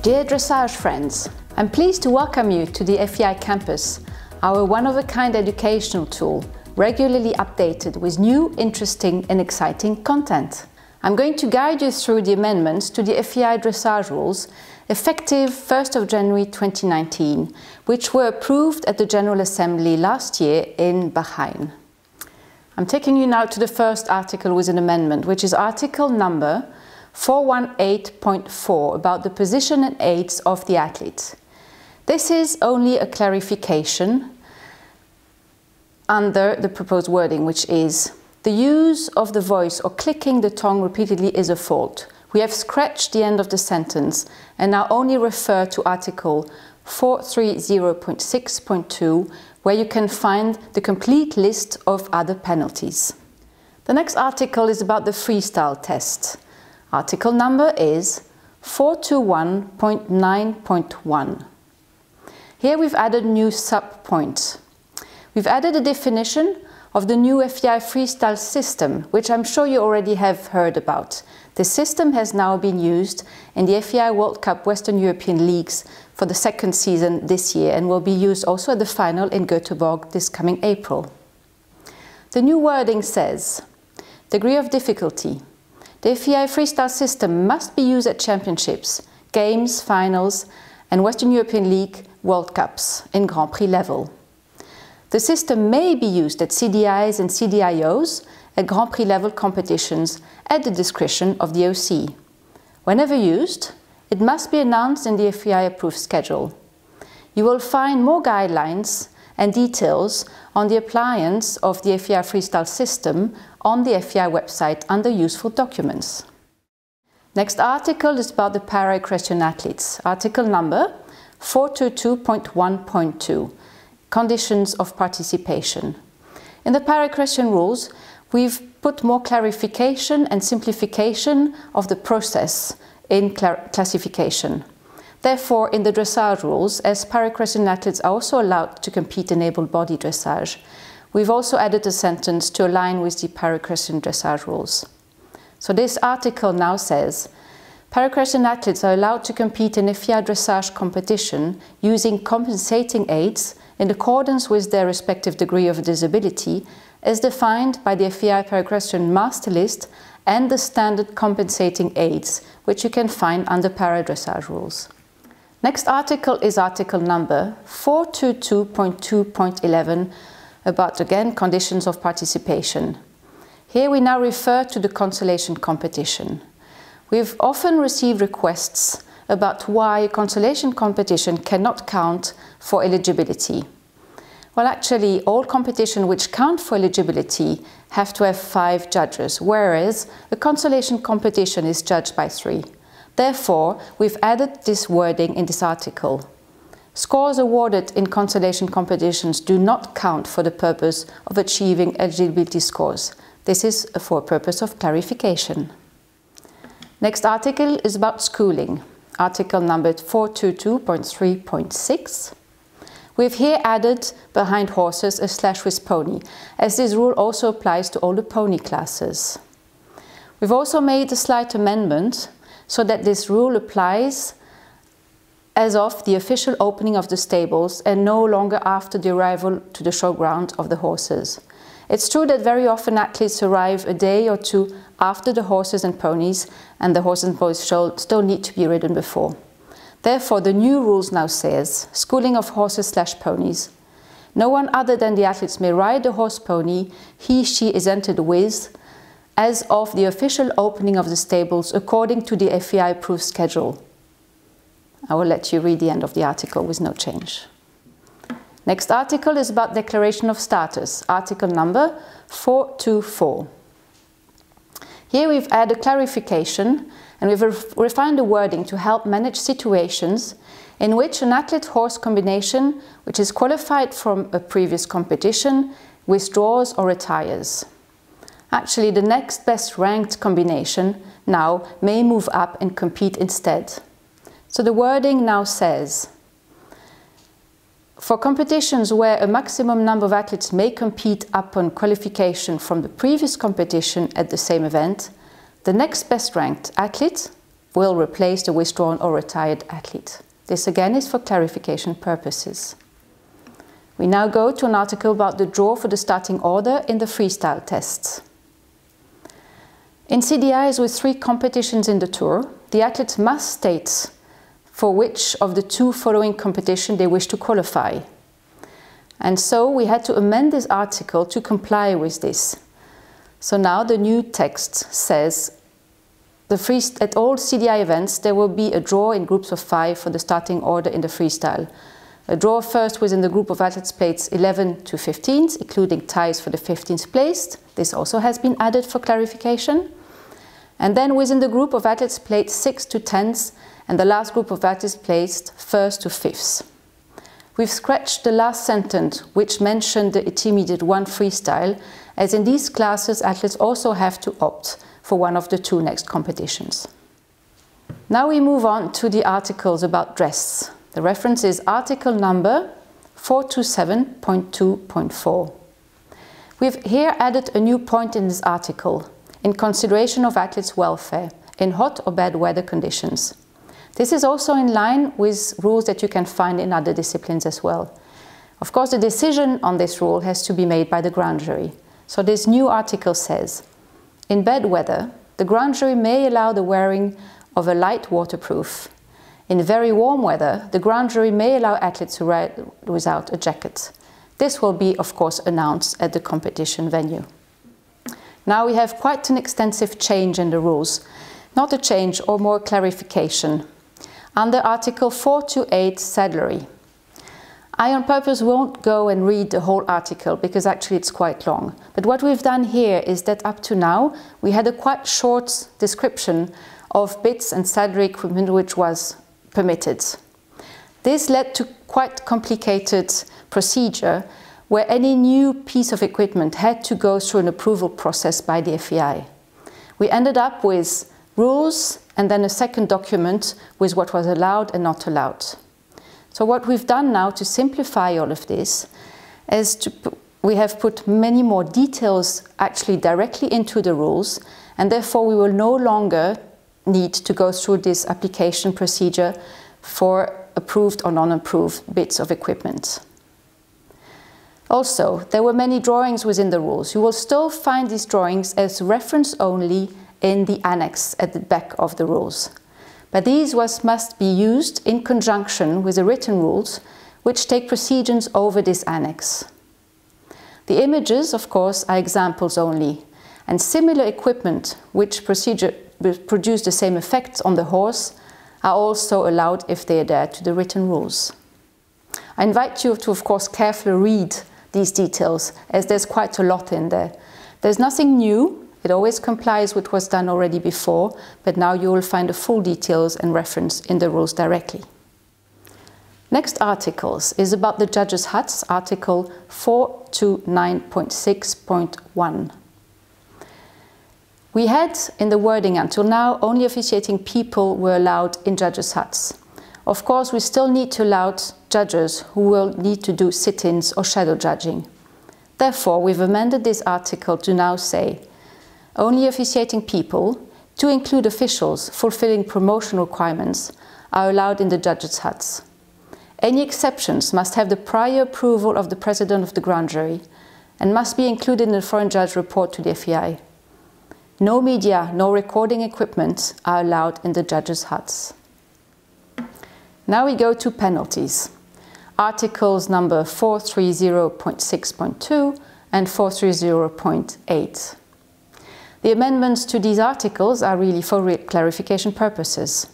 Dear dressage friends, I'm pleased to welcome you to the FEI campus, our one-of-a-kind educational tool, regularly updated with new, interesting and exciting content. I'm going to guide you through the amendments to the FEI dressage rules effective 1st of January 2019, which were approved at the General Assembly last year in Bahrain. I'm taking you now to the first article with an amendment, which is article number 418.4 about the position and aids of the athlete. This is only a clarification under the proposed wording, which is the use of the voice or clicking the tongue repeatedly is a fault. We have scratched the end of the sentence and now only refer to article 430.6.2, where you can find the complete list of other penalties. The next article is about the freestyle test. Article number is 421.9.1. Here we've added new sub-points. We've added a definition of the new FEI freestyle system, which I'm sure you already have heard about. The system has now been used in the FEI World Cup Western European Leagues for the second season this year and will be used also at the final in Göteborg this coming April. The new wording says, degree of difficulty. The FEI freestyle system must be used at championships, games, finals and Western European League World Cups in Grand Prix level. The system may be used at CDIs and CDIOs at Grand Prix level competitions at the discretion of the OC. Whenever used, it must be announced in the FEI approved schedule. You will find more guidelines and details on the appliance of the FEI freestyle system on the FEI website under useful documents. Next article is about the para-equestrian athletes. Article number 422.1.2, conditions of participation. In the para-equestrian rules, we've put more clarification and simplification of the process in classification. Therefore, in the dressage rules, as para-equestrian athletes are also allowed to compete in able-bodied dressage, we've also added a sentence to align with the para-equestrian dressage rules. So this article now says, para-equestrian athletes are allowed to compete in a FEI dressage competition using compensating aids in accordance with their respective degree of disability as defined by the FEI para-equestrian master list and the standard compensating aids, which you can find under para-dressage rules. Next article is article number 422.2.11 about, again, conditions of participation. Here we now refer to the consolation competition. We've often received requests about why a consolation competition cannot count for eligibility. Well, actually, all competitions which count for eligibility have to have 5 judges, whereas a consolation competition is judged by 3. Therefore, we've added this wording in this article. Scores awarded in consolation competitions do not count for the purpose of achieving eligibility scores. This is for a purpose of clarification. Next article is about schooling. Article number 422.3.6. We've here added behind horses a slash with pony, as this rule also applies to all the pony classes. We've also made a slight amendment so that this rule applies as of the official opening of the stables and no longer after the arrival to the showground of the horses. It's true that very often athletes arrive a day or two after the horses and ponies, and the horses and ponies still need to be ridden before. Therefore, the new rules now says, schooling of horses / ponies. No one other than the athletes may ride the horse pony he/she is entered with as of the official opening of the stables according to the FEI approved schedule. I will let you read the end of the article with no change. Next article is about declaration of status, article number 424. Here we've added clarification and we've refined the wording to help manage situations in which an athlete-horse combination, which is qualified from a previous competition, withdraws or retires. Actually, the next best ranked combination now may move up and compete instead. So the wording now says, for competitions where a maximum number of athletes may compete upon qualification from the previous competition at the same event, the next best ranked athlete will replace the withdrawn or retired athlete. This again is for clarification purposes. We now go to an article about the draw for the starting order in the freestyle tests. In CDIs with 3 competitions in the tour, the athletes must state for which of the 2 following competitions they wish to qualify. And so we had to amend this article to comply with this. So now the new text says, at all CDI events there will be a draw in groups of 5 for the starting order in the freestyle. A draw first within the group of athletes placed 11 to 15th, including ties for the 15th placed. This also has been added for clarification. And then within the group of athletes placed 6 to 10th, and the last group of athletes placed 1st to 5th. We've scratched the last sentence, which mentioned the intermediate 1 freestyle, as in these classes athletes also have to opt for one of the 2 next competitions. Now we move on to the articles about dress. The reference is article number 427.2.4. We've here added a new point in this article, in consideration of athletes' welfare in hot or bad weather conditions. This is also in line with rules that you can find in other disciplines as well. Of course, the decision on this rule has to be made by the grand jury. So this new article says, in bad weather, the grand jury may allow the wearing of a light waterproof. In very warm weather, the grand jury may allow athletes to ride without a jacket. This will be, of course, announced at the competition venue. Now we have quite an extensive change in the rules. Not a change, or more clarification. Under Article 428, saddlery. I on purpose won't go and read the whole article because actually it's quite long. But what we've done here is that up to now we had a quite short description of bits and saddlery equipment which was permitted. This led to quite complicated procedure where any new piece of equipment had to go through an approval process by the FEI. We ended up with rules and then a second document with what was allowed and not allowed. So what we've done now to simplify all of this is we have put many more details actually directly into the rules, and therefore we will no longer need to go through this application procedure for approved or non-approved bits of equipment. Also, there were many drawings within the rules. You will still find these drawings as reference only in the annex at the back of the rules. But these must be used in conjunction with the written rules, which take precedence over this annex. The images, of course, are examples only, and similar equipment which produce the same effects on the horse are also allowed if they adhere to the written rules. I invite you to, of course, carefully read these details, as there's quite a lot in there. There's nothing new. It always complies with what was done already before, but now you will find the full details and reference in the rules directly. Next articles is about the judges' huts, article 429.6.1. We had in the wording until now only officiating people were allowed in judges' huts. Of course, we still need to allow judges who will need to do sit-ins or shadow judging. Therefore, we've amended this article to now say only officiating people, to include officials fulfilling promotion requirements, are allowed in the judges' huts. Any exceptions must have the prior approval of the President of the Grand Jury and must be included in the foreign judge report to the FEI. No media, no recording equipment are allowed in the judges' huts. Now we go to penalties. Articles number 430.6.2 and 430.8. The amendments to these articles are really for clarification purposes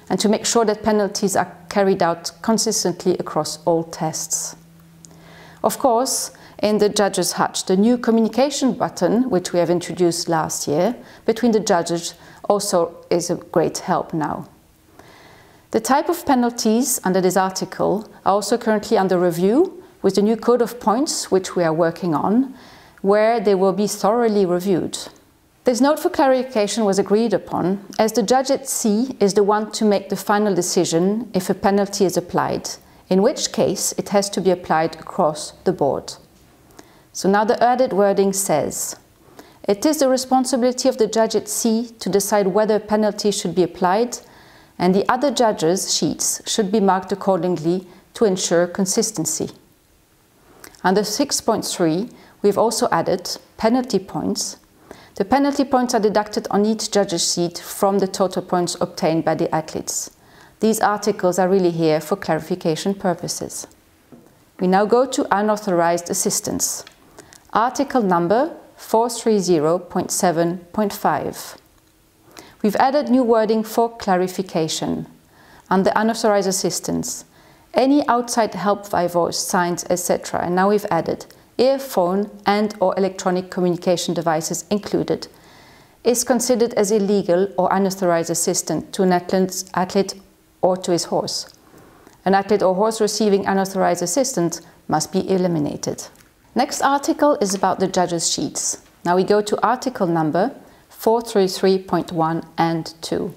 and to make sure that penalties are carried out consistently across all tests. Of course, in the judges' hut, the new communication button, which we have introduced last year, between the judges also is a great help now. The type of penalties under this article are also currently under review with the new code of points, which we are working on, where they will be thoroughly reviewed. This note for clarification was agreed upon, as the judge at C is the one to make the final decision if a penalty is applied, in which case it has to be applied across the board. So now the added wording says, it is the responsibility of the judge at C to decide whether a penalty should be applied and the other judges' sheets should be marked accordingly to ensure consistency. Under 6.3, we've also added penalty points. The penalty points are deducted on each judge's sheet from the total points obtained by the athletes. These articles are really here for clarification purposes. We now go to unauthorized assistance. Article number 430.7.5. We've added new wording for clarification. Under unauthorized assistance, any outside help by voice, signs, etc. And now we've added earphone and or electronic communication devices included, is considered as illegal or unauthorized assistant to an athlete or to his horse. An athlete or horse receiving unauthorized assistance must be eliminated. Next article is about the judges' sheets. Now we go to article number 433.1 and 2.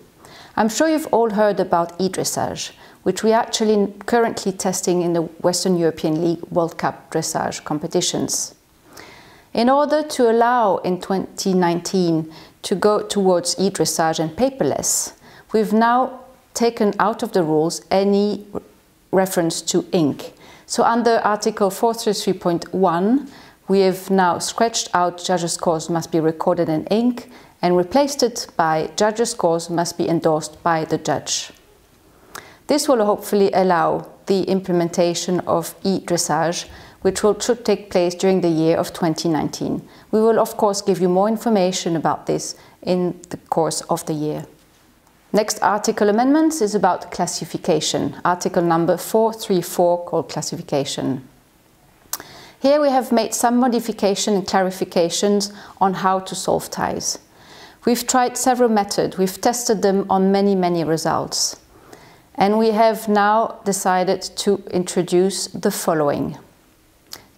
I'm sure you've all heard about e-dressage, which we are actually currently testing in the Western European League World Cup dressage competitions. In order to allow in 2019 to go towards e-dressage and paperless, we've now taken out of the rules any reference to ink. So under Article 433.1, we have now scratched out judges' scores must be recorded in ink and replaced it by judges' scores must be endorsed by the judge. This will hopefully allow the implementation of e-dressage, which should take place during the year of 2019. We will of course give you more information about this in the course of the year. Next article amendments is about classification, article number 434 called classification. Here we have made some modification and clarifications on how to solve ties. We've tried several methods, we've tested them on many results. And we have now decided to introduce the following.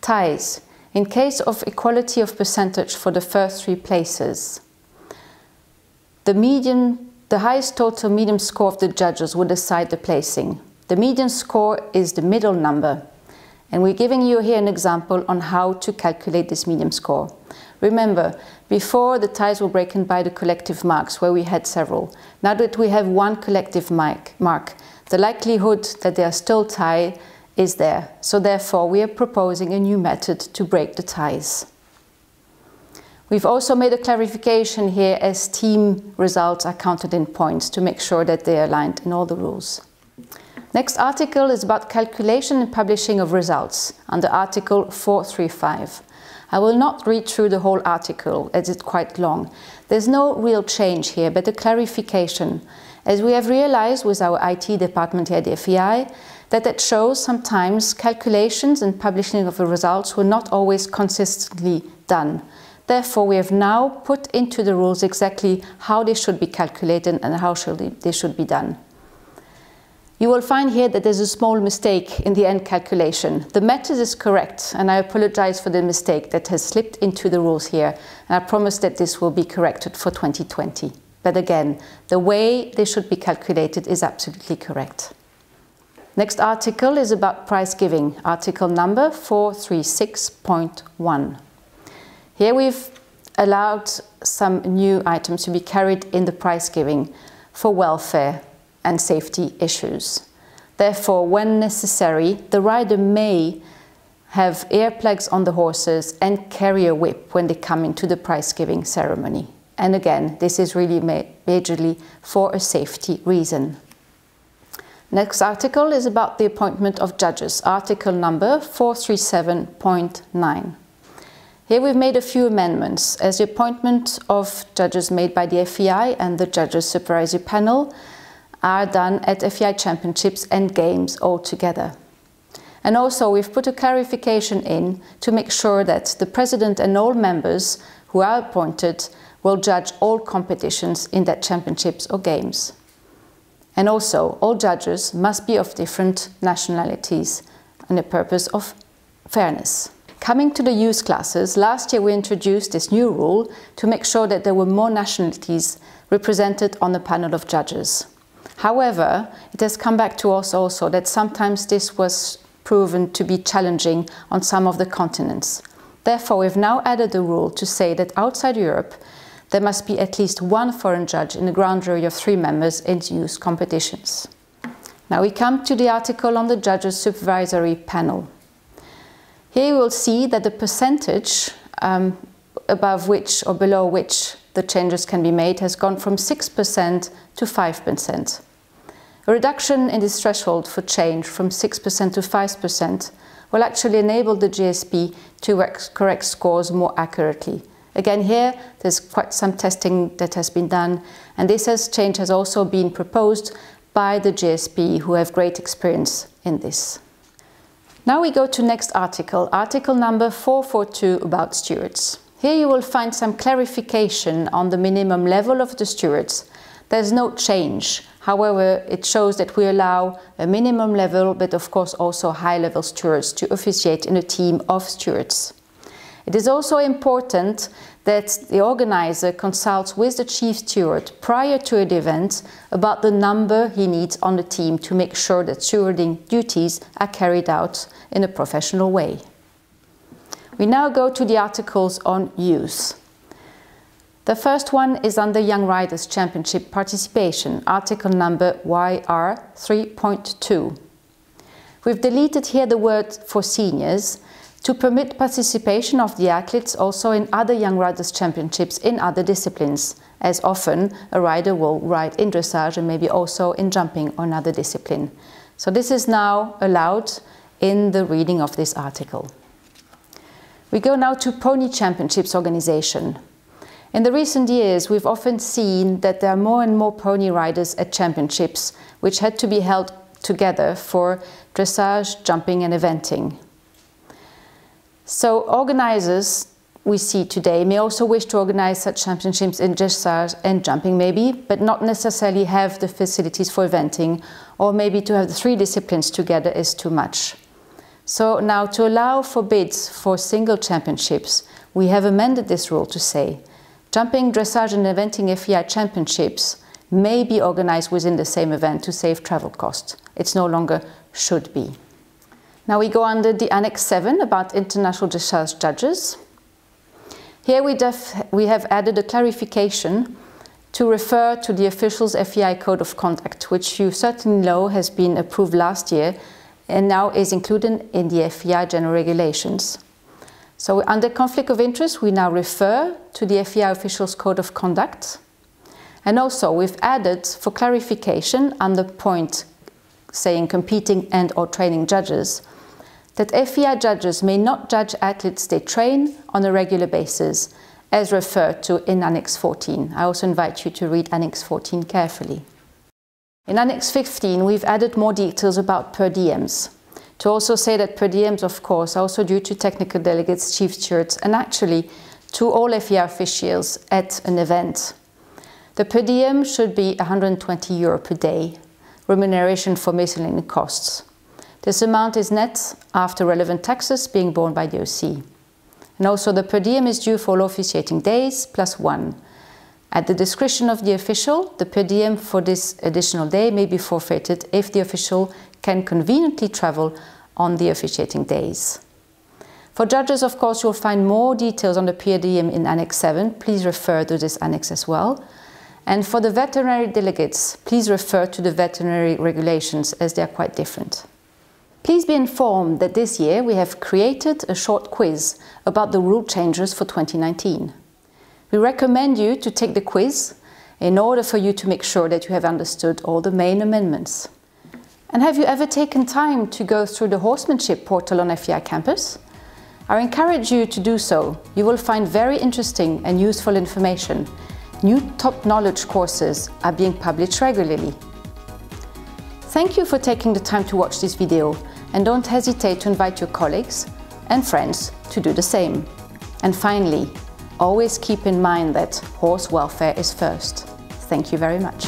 Ties. In case of equality of percentage for the first 3 places, the highest total median score of the judges will decide the placing. The median score is the middle number. And we're giving you here an example on how to calculate this median score. Remember, before the ties were broken by the collective marks, where we had several. Now that we have one collective mark, the likelihood that they are still tied is there. So therefore, we are proposing a new method to break the ties. We've also made a clarification here as team results are counted in points to make sure that they are aligned in all the rules. Next article is about calculation and publishing of results under Article 435. I will not read through the whole article as it's quite long. There's no real change here, but a clarification. As we have realized with our IT department here at the FEI, that it shows sometimes calculations and publishing of the results were not always consistently done. Therefore, we have now put into the rules exactly how they should be calculated and how they should be done. You will find here that there's a small mistake in the end calculation. The method is correct, and I apologize for the mistake that has slipped into the rules here, and I promise that this will be corrected for 2020. But again, the way they should be calculated is absolutely correct. Next article is about prize giving, article number 436.1. Here we've allowed some new items to be carried in the prize giving for welfare and safety issues. Therefore, when necessary, the rider may have earplugs on the horses and carry a whip when they come into the prize giving ceremony. And again, this is really majorly for a safety reason. Next article is about the appointment of judges, article number 437.9. Here we've made a few amendments, as the appointment of judges made by the FEI and the Judges Supervisory Panel are done at FEI Championships and Games all together. And also we've put a clarification in to make sure that the President and all members who are appointed will judge all competitions in that championships or games. And also all judges must be of different nationalities and the purpose of fairness. Coming to the youth classes, last year we introduced this new rule to make sure that there were more nationalities represented on the panel of judges. However, it has come back to us also that sometimes this was proven to be challenging on some of the continents. Therefore, we've now added a rule to say that outside Europe, there must be at least one foreign judge in a ground jury of 3 members in youth competitions. Now we come to the article on the judges' supervisory panel. Here you will see that the percentage above which or below which the changes can be made has gone from 6% to 5%. A reduction in this threshold for change from 6% to 5% will actually enable the GSP to correct scores more accurately. Again, here there's quite some testing that has been done, and this change has also been proposed by the GSP, who have great experience in this. Now we go to next article, article number 442 about stewards. Here you will find some clarification on the minimum level of the stewards. There's no change. However, it shows that we allow a minimum level, but of course also high-level stewards to officiate in a team of stewards. It is also important that the organizer consults with the chief steward prior to the event about the number he needs on the team to make sure that stewarding duties are carried out in a professional way. We now go to the articles on youth. The first one is on the Young Riders Championship participation, article number YR 3.2. We've deleted here the word for seniors to permit participation of the athletes also in other Young Riders Championships in other disciplines, as often a rider will ride in dressage and maybe also in jumping or another discipline. So this is now allowed in the reading of this article. We go now to Pony Championships organization. In the recent years, we've often seen that there are more and more pony riders at championships, which had to be held together for dressage, jumping and eventing. So organizers we see today may also wish to organize such championships in dressage and jumping maybe, but not necessarily have the facilities for eventing, or maybe to have the 3 disciplines together is too much. So now to allow for bids for single championships, we have amended this rule to say jumping, dressage and eventing FEI championships may be organized within the same event to save travel costs. It's no longer should be. Now we go under the Annex 7 about international dressage judges. Here we have added a clarification to refer to the officials FEI Code of Conduct, which you certainly know has been approved last year and now is included in the FEI General Regulations. So under conflict of interest, we now refer to the FEI Officials Code of Conduct. And also we've added, for clarification, under point saying competing and or training judges, that FEI judges may not judge athletes they train on a regular basis, as referred to in Annex 14. I also invite you to read Annex 14 carefully. In Annex 15, we've added more details about per diems. To also say that per diems, of course, are also due to technical delegates, chief stewards, and actually to all FEI officials at an event. The per diem should be €120 per day, remuneration for miscellaneous costs. This amount is net after relevant taxes being borne by the OC. And also the per diem is due for all officiating days plus 1. At the discretion of the official, the per diem for this additional day may be forfeited if the official can conveniently travel on the officiating days. For judges, of course, you'll find more details on the per diem in Annex 7. Please refer to this annex as well. And for the veterinary delegates, please refer to the veterinary regulations as they are quite different. Please be informed that this year we have created a short quiz about the rule changes for 2019. We recommend you to take the quiz in order for you to make sure that you have understood all the main amendments. And have you ever taken time to go through the horsemanship portal on FEI Campus? I encourage you to do so. You will find very interesting and useful information. New top knowledge courses are being published regularly. Thank you for taking the time to watch this video, and don't hesitate to invite your colleagues and friends to do the same. And finally, always keep in mind that horse welfare is first. Thank you very much.